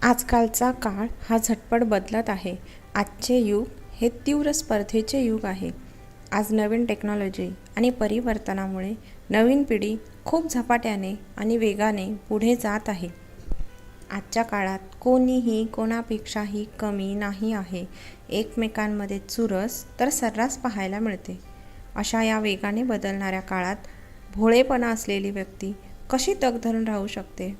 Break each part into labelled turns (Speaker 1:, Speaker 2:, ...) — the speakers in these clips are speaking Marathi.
Speaker 1: आजकालचा काळ हा झटपट बदलत आहे. आजचे युग हे तीव्र स्पर्धेचे युग आहे. आज नवीन टेक्नॉलॉजी आणि परिवर्तनामुळे नवीन पिढी खूप झपाट्याने आणि वेगाने पुढे जात आहे. आजच्या काळात कोणीही कोणापेक्षाही कमी नाही आहे. एकमेकांमध्ये चुरस तर सर्रास पाहायला मिळते. अशा या वेगाने बदलणाऱ्या काळात भोळेपणा असलेली व्यक्ती कशी तग धरून राहू शकते?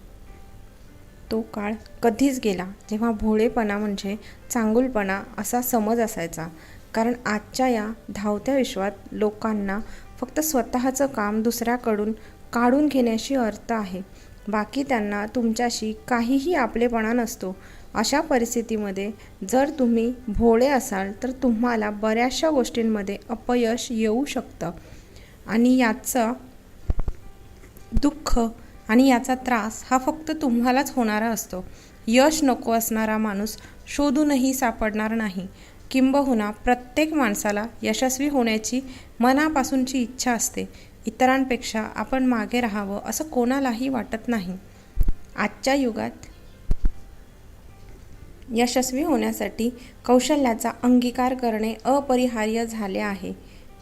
Speaker 1: तो काळ कधीच गेला जेव्हा भोळेपणा म्हणजे चांगुलपणा असा समज असायचा. कारण आजच्या या धावत्या विश्वात लोकांना फक्त स्वतःचं काम दुसऱ्याकडून काढून घेण्याशी अर्थ आहे. बाकी त्यांना तुमच्याशी काहीही आपलेपणा नसतो. अशा परिस्थितीमध्ये जर तुम्ही भोळे असाल तर तुम्हाला बऱ्याचशा गोष्टींमध्ये अपयश येऊ शकतं आणि याचं दुःख आणि याचा त्रास हा फक्त तुम्हालाच होणारा असतो. यश नको असणारा माणूस शोधूनही सापडणार नाही. किंबहुना प्रत्येक माणसाला यशस्वी होण्याची मनापासूनची इच्छा असते. इतरांपेक्षा आपण मागे राहावं असं कोणालाही वाटत नाही. आजच्या युगात यशस्वी होण्यासाठी कौशल्याचा अंगीकार करणे अपरिहार्य झाले आहे.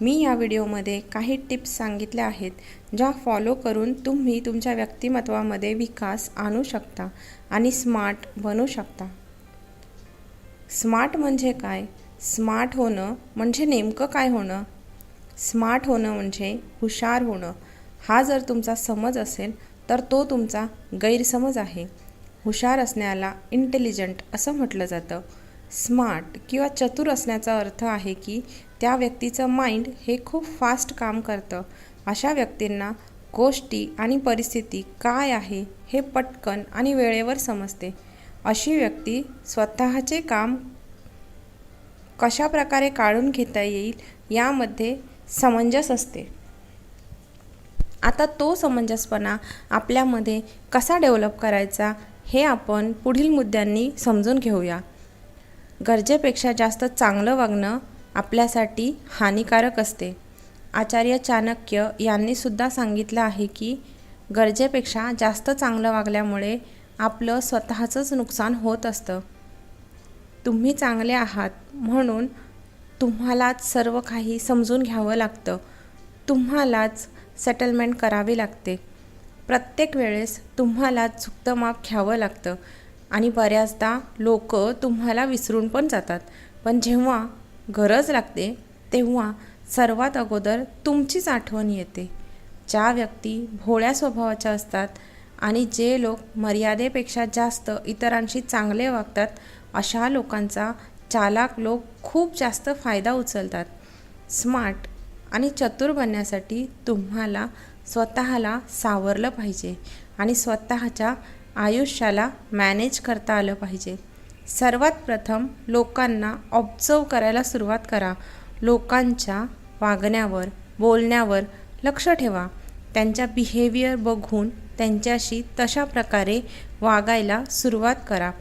Speaker 1: मी या व्हिडिओमध्ये काही टिप्स सांगितल्या आहेत ज्या फॉलो करून तुम्ही तुमच्या व्यक्तिमत्वामध्ये विकास आणू शकता आणि स्मार्ट बनू शकता. स्मार्ट म्हणजे काय? स्मार्ट होणं म्हणजे नेमकं काय होणं? स्मार्ट होणं म्हणजे हुशार होणं. हा जर तुमचा समज असेल तर तो तुमचा गैरसमज आहे. हुशार असण्याला इंटेलिजंट असं म्हटलं जातं. स्मार्ट किंवा चतुर असण्याचा अर्थ आहे की त्या व्यक्तीचं माइंड हे खूप फास्ट काम करतं. अशा व्यक्तींना गोष्टी आणि परिस्थिती काय आहे हे पटकन आणि वेळेवर समजते. अशी व्यक्ती स्वतःचे काम कशा प्रकारे काढून घेता येईल यामध्ये समंजस असते. आता तो समंजसपणा आपल्यामध्ये कसा डेव्हलप करायचा हे आपण पुढील मुद्द्यांनी समजून घेऊया. गरजेपेक्षा जास्त चांगलं वागणं आपल्यासाठी हानिकारक असते. आचार्य चाणक्य यांनी सुद्धा सांगितलं आहे की गरजेपेक्षा जास्त चांगलं वागल्यामुळे आपलं स्वतःचंच नुकसान होत असतं. तुम्ही चांगले आहात म्हणून तुम्हालाच सर्व काही समजून घ्यावं लागतं. तुम्हालाच सेटलमेंट करावी लागते. प्रत्येक वेळेस तुम्हालाच झुकतं माप घ्यावं लागतं आणि बऱ्याचदा लोक तुम्हाला विसरून पण जातात. पण जेव्हा गरज लागते तेव्हा सर्वात अगोदर तुमचीच आठवण येते. ज्या व्यक्ती भोळ्या स्वभावाच्या असतात आणि जे लोक मर्यादेपेक्षा जास्त इतरांशी चांगले वागतात अशा लोकांचा चालाक लोक खूप जास्त फायदा उचलतात. स्मार्ट आणि चतुर बनण्यासाठी तुम्हाला स्वतःला सावरलं पाहिजे आणि स्वतःच्या आयुष्याला मॅनेज करता आलं पाहिजे. सर्वात प्रथम लोकांना ऑब्झर्व करायला सुरुवात करा. लोकांच्या वागण्यावर, बोलण्यावर लक्ष ठेवा. त्यांच्या बिहेवियर बघून त्यांच्याशी तशा प्रकारे वागायला सुरुवात करा.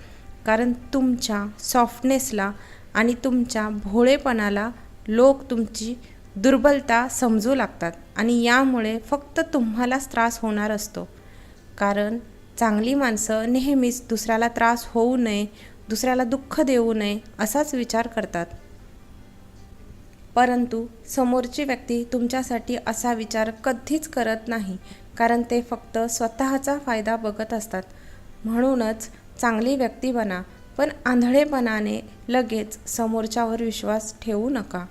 Speaker 1: कारण तुमच्या सॉफ्टनेसला आणि तुमच्या भोळेपणाला लोक तुमची दुर्बलता समजू लागतात आणि यामुळे फक्त तुम्हालाच त्रास होणार असतो. कारण चांगली माणसं नेहमीच दुसऱ्याला त्रास होऊ नये, दुसऱ्याला दुःख देऊ नये असाच विचार करतात. परंतु समोरची व्यक्ती तुमच्यासाठी असा विचार कधीच करत नाही. कारण ते फक्त स्वतःचा फायदा बघत असतात. म्हणूनच चांगली व्यक्ती बना, पण आंधळेपणाने लगेच समोरच्यावर विश्वास ठेवू नका.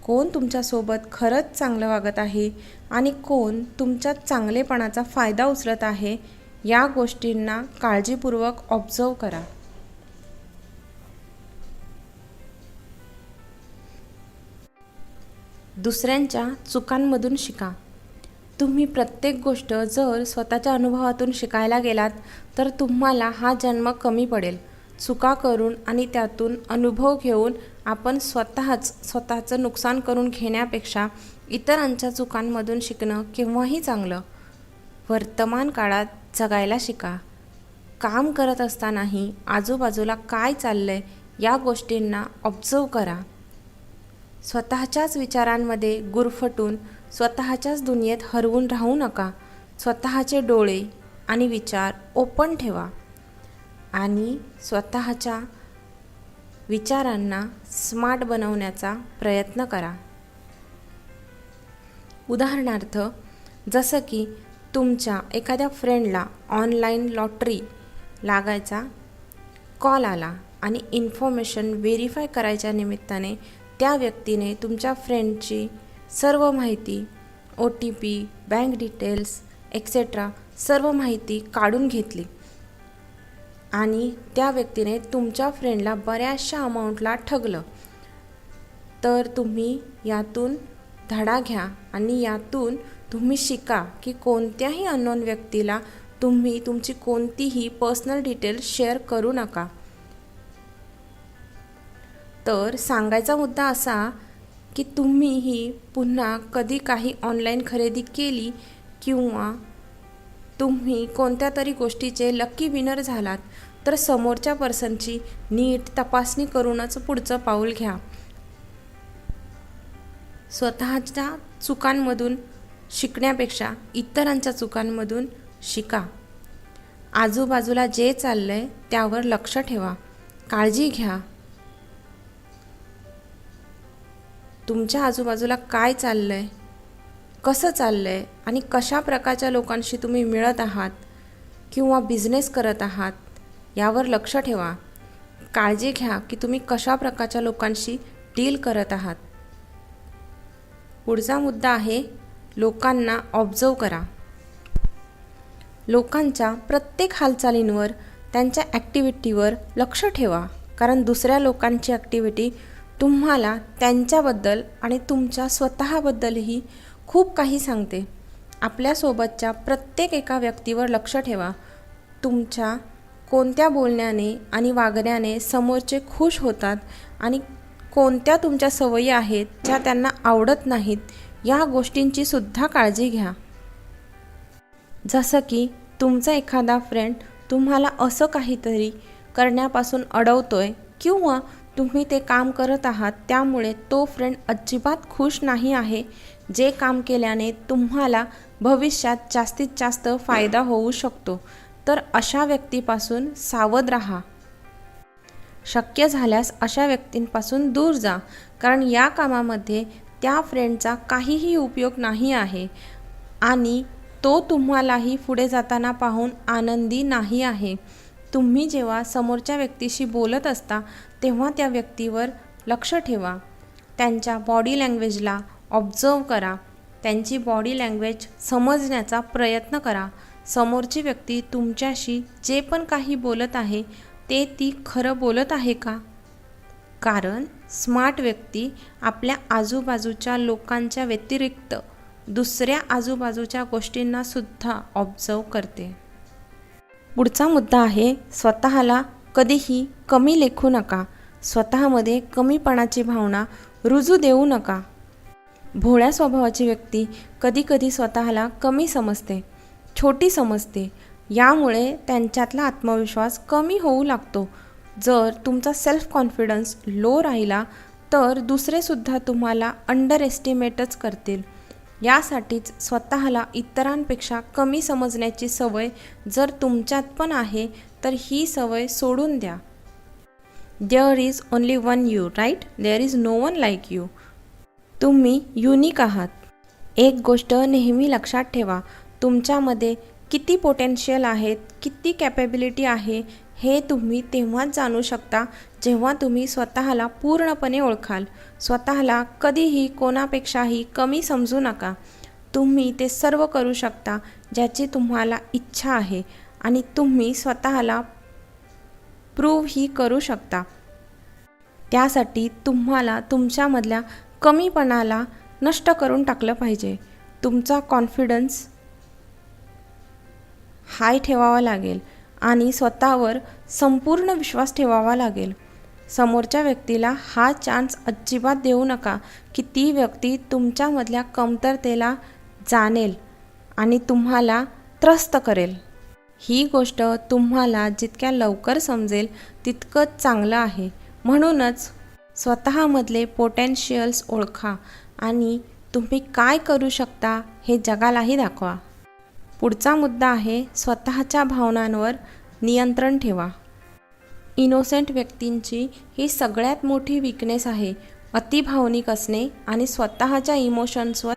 Speaker 1: कोण तुमच्यासोबत खरंच चांगलं वागत आहे आणि कोण तुमच्या चांगलेपणाचा फायदा उचलत आहे या गोष्टींना काळजीपूर्वक ऑब्झर्व करा. दुसऱ्यांच्या चुकांमधून शिका. तुम्ही प्रत्येक गोष्ट जर स्वतःच्या अनुभवातून शिकायला गेलात तर तुम्हाला हा जन्म कमी पडेल. चुका करून आणि त्यातून अनुभव घेऊन आपण स्वतःचं नुकसान करून घेण्यापेक्षा इतरांच्या चुकांमधून शिकणं केव्हाही चांगलं. वर्तमान काळात जगायला शिका. काम करत असतानाही आजूबाजूला काय चाललंय या गोष्टींना ऑब्झर्व करा. स्वतःच्याच विचारांमध्ये गुरफटून स्वतःच्याच दुनियेत हरवून राहू नका. स्वतःचे डोळे आणि विचार ओपन ठेवा. आणि स्वतःच्या विचारांना स्मार्ट बनवण्याचा प्रयत्न करा. उदाहरणार्थ, जसं की तुमच्या एखाद्या फ्रेंडला ऑनलाईन लॉटरी लागायचा कॉल आला आणि इन्फॉर्मेशन व्हेरीफाय करायच्या निमित्ताने त्या व्यक्तीने तुमच्या फ्रेंडची सर्व माहिती, OTP, बँक डिटेल्स एक्सेट्रा सर्व माहिती काढून घेतली आणि त्या व्यक्तीने तुमच्या फ्रेंडला बऱ्याचशा अमाऊंटला ठगलं. तर तुम्ही यातून धडा घ्या आणि यातून तुम्ही शिका की कोणत्याही अननोन व्यक्तीला तुम्ही तुमची कोणतीही पर्सनल डिटेल्स शेअर करू नका. तर सांगायचा मुद्दा असा की तुम्हीही पुन्हा कधी काही ऑनलाईन खरेदी केली किंवा तुम्ही कोणत्या तरी गोष्टीचे लकी विनर झालात तर समोरच्या पर्सनची नीट तपासणी करूनच पुढचं पाऊल घ्या. स्वतःच्या चुकांमधून शिकण्यापेक्षा इतरांच्या चुकांमधून शिका. आजूबाजूला जे चाललंय त्यावर लक्ष ठेवा, काळजी घ्या. तुमच्या आजूबाजूला काय चाललंय, कसं चाललंय आणि कशा प्रकारच्या लोकांशी तुम्ही मिळत आहात किंवा बिझनेस करत आहात यावर लक्ष ठेवा. काळजी घ्या की तुम्ही कशा प्रकारच्या लोकांशी डील करत आहात. पुढचा मुद्दा आहे लोकांना ऑब्झर्व करा. लोकांच्या प्रत्येक हालचालींवर, त्यांच्या ॲक्टिव्हिटीवर लक्ष ठेवा, कारण दुसऱ्या लोकांची ॲक्टिव्हिटी तुम्हाला त्यांच्याबद्दल आणि तुमच्या स्वतःबद्दलही खूप काही सांगते. आपल्यासोबतच्या प्रत्येक एका व्यक्तीवर लक्ष ठेवा. तुमच्या कोणत्या बोलण्याने आणि वागण्याने समोरचे खुश होतात आणि कोणत्या तुमच्या सवयी आहेत ज्या त्यांना आवडत नाहीत, या गोष्टींची सुद्धा काळजी घ्या. जसं की तुमचा एखादा फ्रेंड तुम्हाला असं काहीतरी करण्यापासून अडवतोय किंवा तुम्ही ते काम करत आहात त्यामुळे तो फ्रेंड अजिबात खुश नाही आहे, जे काम केल्याने तुम्हाला भविष्यात जास्तीत जास्त फायदा होऊ शकतो. तर अशा व्यक्तीपासून सावध राहा. शक्य झाल्यास अशा व्यक्तींपासून दूर जा, कारण या कामामध्ये त्या फ्रेंडचा काहीही उपयोग नाही आहे आणि तो तुम्हालाही पुढे जाताना पाहून आनंदी नाही आहे. तुम्ही जेव्हा समोरच्या व्यक्तीशी बोलत असता तेव्हा त्या व्यक्तीवर लक्ष ठेवा. त्यांच्या बॉडी लँग्वेजला ऑब्झर्व करा. त्यांची बॉडी लँग्वेज समजण्याचा प्रयत्न करा. समोरची व्यक्ती तुमच्याशी जे पण काही बोलत आहे ते ती खरं बोलत आहे का? कारण स्मार्ट व्यक्ती आपल्या आजूबाजूच्या लोकांच्या व्यतिरिक्त दुसऱ्या आजूबाजूच्या गोष्टींना सुद्धा ऑब्झर्व करते. पुढचा मुद्दा आहे स्वतःला कधीही कमी लेखू नका. स्वतःमध्ये कमीपणाची भावना रुजू देऊ नका. भोळ्या स्वभावाची व्यक्ती कधीकधी स्वतःला कमी समजते, छोटी समजते. यामुळे त्यांच्यातला आत्मविश्वास कमी होऊ लागतो. जर तुमचा सेल्फ कॉन्फिडन्स लो राहिला तर दुसरेसुद्धा तुम्हाला अंडर एस्टिमेटच करतील. यासाठीच स्वतःला इतरांपेक्षा कमी समजण्याची सवय जर तुमच्यात पण आहे तर ही सवय सोडून द्या. There is only one you, right? There is no one like you. तुम्ही युनिक आहात. एक गोष्ट नेहमी लक्षात ठेवा, तुमच्यामध्ये किती पोटेन्शियल आहेत, किती कॅपेबिलिटी आहे हे तुम्ही तेव्हाच जाणू शकता जेव्हा तुम्ही स्वतःला पूर्णपणे ओळखाल. स्वतःला कधीही कोणापेक्षाही कमी समजू नका. तुम्ही ते सर्व करू शकता ज्याची तुम्हाला इच्छा आहे आणि तुम्ही स्वतःला प्रूव्हही करू शकता. त्यासाठी तुम्हाला तुमच्यामधल्या कमीपणाला नष्ट करून टाकलं पाहिजे. तुमचा कॉन्फिडन्स हाय ठेवावा लागेल आणि स्वतःवर संपूर्ण विश्वास ठेवावा लागेल. समोरच्या व्यक्तीला हा चान्स अजिबात देऊ नका की ती व्यक्ती तुमच्यामधल्या कमतरतेला जाणेल आणि तुम्हाला त्रस्त करेल. ही गोष्ट तुम्हाला जितक्या लवकर समजेल तितकंच चांगलं आहे. म्हणूनच स्वतःमधले पोटेन्शियल्स ओळखा आणि तुम्ही काय करू शकता हे जगालाही दाखवा. पुढचा मुद्दा आहे स्वतःच्या भावनांवर नियंत्रण ठेवा. इनोसेंट व्यक्तींची ही सगळ्यात मोठी वीकनेस आहे, अतिभावनिक असणे आणि स्वतःच्या इमोशन्सवर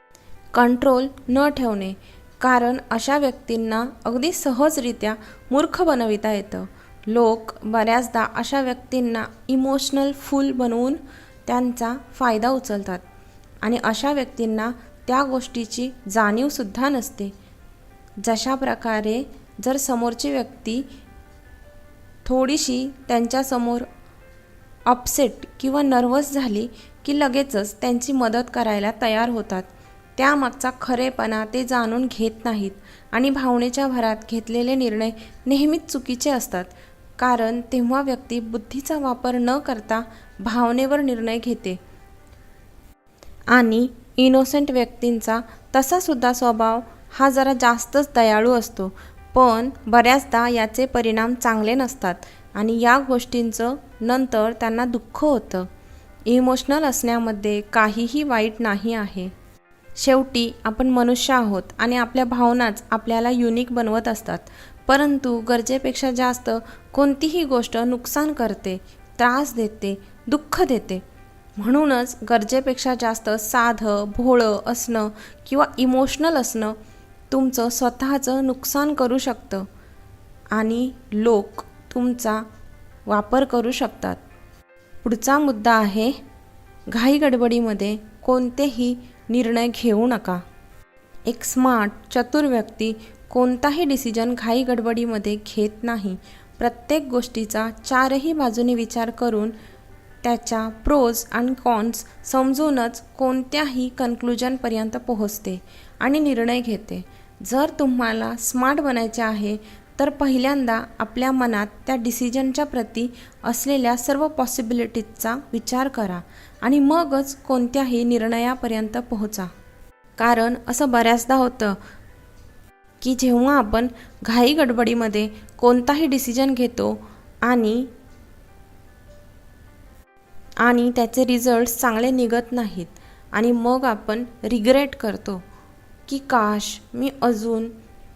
Speaker 1: कंट्रोल न ठेवणे. कारण अशा व्यक्तींना अगदी सहजरित्या मूर्ख बनविता येतं. लोक बऱ्याचदा अशा व्यक्तींना इमोशनल फूल बनवून त्यांचा फायदा उचलतात आणि अशा व्यक्तींना त्या गोष्टीची जाणीवसुद्धा नसते. जशा प्रकारे जर समोरची व्यक्ती थोडीशी त्यांच्यासमोर अपसेट किंवा नर्वस झाली की लगेचच त्यांची मदत करायला तयार होतात. त्यामागचा खरेपणा ते जाणून घेत नाहीत आणि भावनेच्या भरात घेतलेले निर्णय नेहमीच चुकीचे असतात. कारण तेव्हा व्यक्ती बुद्धीचा वापर न करता भावनेवर निर्णय घेते. आणि इनोसेंट व्यक्तींचा तसासुद्धा स्वभाव हा जरा जास्तच दयाळू असतो. पण बऱ्याचदा याचे परिणाम चांगले नसतात आणि या गोष्टींचं नंतर त्यांना दुःख होतं. इमोशनल असण्यामध्ये काहीही वाईट नाही आहे. शेवटी आपण मनुष्य आहोत आणि आपल्या भावनाच आपल्याला युनिक बनवत असतात. परंतु गरजेपेक्षा जास्त कोणतीही गोष्ट नुकसान करते, त्रास देते, दुःख देते. म्हणूनच गरजेपेक्षा जास्त साधं भोळं असणं किंवा इमोशनल असणं तुमचं स्वतःचं नुकसान करू शकतं आणि लोक तुमचा वापर करू शकतात. पुढचा मुद्दा आहे, घाईगडबडीमध्ये कोणतेही निर्णय घेऊ नका. एक स्मार्ट, चतुर व्यक्ती कोणताही डिसिजन घाईगडबडीमध्ये घेत नाही. प्रत्येक गोष्टीचा चारही बाजूने विचार करून त्याच्या प्रोज आणि कॉन्स समजूनच कोणत्याही कन्क्लुजनपर्यंत पोहोचते आणि निर्णय घेते. जर तुम्हाला स्मार्ट बनायचे आहे तर पहिल्यांदा आपल्या मनात त्या डिसिजनच्या प्रती असलेल्या सर्व पॉसिबिलिटीजचा विचार करा आणि मगच कोणत्याही निर्णयापर्यंत पोहोचा. कारण असं बऱ्याचदा होतं की जेव्हा आपण घाई गडबडीमध्ये कोणताही डिसिजन घेतो आणि त्याचे रिझल्ट्स चांगले निघत नाहीत आणि मग आपण रिग्रेट करतो की काश मी अजून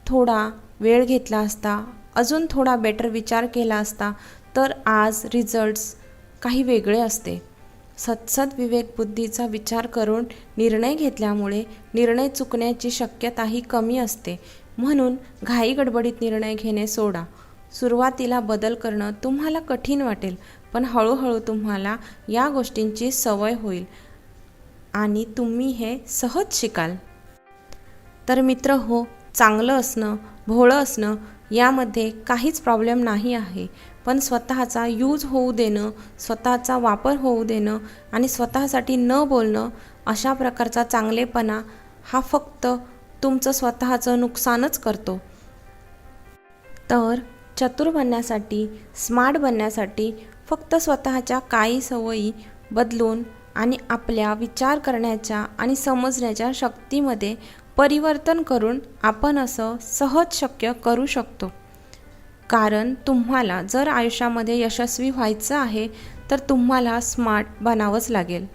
Speaker 1: थोडा वेळ घेतला असता, अजून थोडा बेटर विचार केला असता तर आज रिझल्ट्स काही वेगळे असते. सद्सद विवेक बुद्धीचा विचार करून निर्णय घेतल्यामुळे निर्णय चुकण्याची शक्यताही कमी असते. म्हणून घाई गडबडीत निर्णय घेणे सोडा. सुरुवातीला बदल करणं तुम्हाला कठीण वाटेल, पण हळूहळू तुम्हाला या गोष्टींची सवय होईल आणि तुम्ही हे सहज शिकाल. तर मित्र हो, चांगलं असणं, भोळं असणं यामध्ये काहीच प्रॉब्लेम नाही आहे. पण स्वतःचा यूज होऊ देणं, स्वतःचा वापर होऊ देणं आणि स्वतःसाठी न बोलणं अशा प्रकारचा चांगलेपणा हा फक्त तुमचं स्वतःचं नुकसानच करतो. तर चतुर बनण्यासाठी, स्मार्ट बनण्यासाठी फक्त स्वतःच्या काही सवयी बदलून आणि आपल्या विचार करण्याच्या आणि समजण्याच्या शक्तीमध्ये परिवर्तन करून आपण असं सहज शक्य करू शकतो. कारण तुम्हाला जर आयुष्यामध्ये यशस्वी व्हायचं आहे तर तुम्हाला स्मार्ट बनावंच लागेल.